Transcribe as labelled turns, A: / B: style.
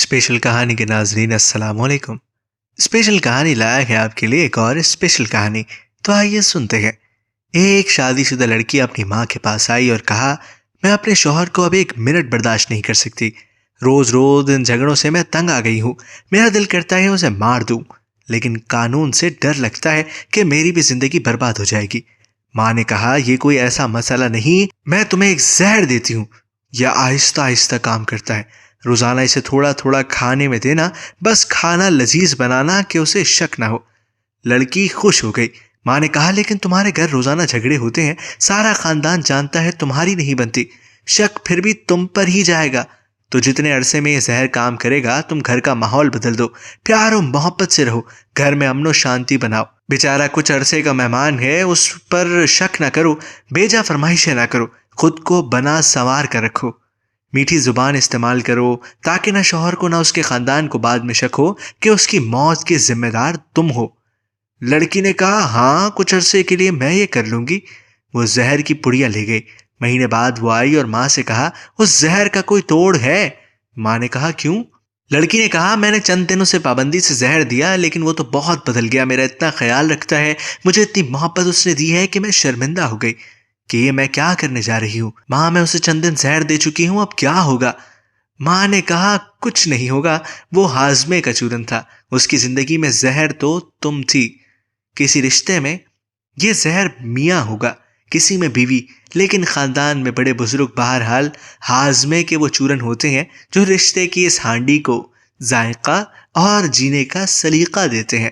A: Special کہانی کے ناظرین السلام علیکم۔ اسپیشل کہانی لایا ہے آپ کے لیے ایک اور اسپیشل کہانی، تو آئیے سنتے ہیں۔ ایک شادی شدہ لڑکی اپنی ماں کے پاس آئی اور کہا، میں اپنے شوہر کو اب ایک منٹ برداشت نہیں کر سکتی۔ روز روز ان جھگڑوں سے میں تنگ آ گئی ہوں۔ میرا دل کرتا ہے اسے مار دوں، لیکن قانون سے ڈر لگتا ہے کہ میری بھی زندگی برباد ہو جائے گی۔ ماں نے کہا، یہ کوئی ایسا مسئلہ نہیں، میں تمہیں ایک زہر دیتی ہوں، یہ آہستہ آہستہ کام کرتا ہے۔ روزانہ اسے تھوڑا تھوڑا کھانے میں دینا، بس کھانا لذیذ بنانا کہ اسے شک نہ ہو۔ لڑکی خوش ہو گئی۔ ماں نے کہا، لیکن تمہارے گھر روزانہ جھگڑے ہوتے ہیں، سارا خاندان جانتا ہے تمہاری نہیں بنتی، شک پھر بھی تم پر ہی جائے گا۔ تو جتنے عرصے میں یہ زہر کام کرے گا تم گھر کا ماحول بدل دو، پیار و محبت سے رہو، گھر میں امن و شانتی بناؤ۔ بیچارہ کچھ عرصے کا مہمان ہے، اس پر شک نہ کرو، بیجا فرمائشیں نہ کرو، خود کو بنا سنوار کر رکھو، میٹھی زبان استعمال کرو، تاکہ نہ شوہر کو نہ اس کے خاندان کو بعد میں شک ہو کہ اس کی موت کے ذمہ دار تم ہو۔ لڑکی نے کہا، ہاں کچھ عرصے کے لیے میں یہ کر لوں گی۔ وہ زہر کی پڑیاں لے گئی۔ مہینے بعد وہ آئی اور ماں سے کہا، اس زہر کا کوئی توڑ ہے؟ ماں نے کہا، کیوں؟ لڑکی نے کہا، میں نے چند دنوں سے پابندی سے زہر دیا، لیکن وہ تو بہت بدل گیا، میرا اتنا خیال رکھتا ہے، مجھے اتنی محبت اس نے دی ہے کہ میں شرمندہ ہو گئی کہ یہ میں کیا کرنے جا رہی ہوں۔ ماں، میں اسے چند دن زہر دے چکی ہوں، اب کیا ہوگا؟ ماں نے کہا، کچھ نہیں ہوگا، وہ ہاضمے کا چورن تھا، اس کی زندگی میں زہر تو تم تھی۔ کسی رشتے میں یہ زہر میاں ہوگا، کسی میں بیوی، لیکن خاندان میں بڑے بزرگ بہرحال ہاضمے کے وہ چورن ہوتے ہیں جو رشتے کی اس ہانڈی کو ذائقہ اور جینے کا سلیقہ دیتے ہیں۔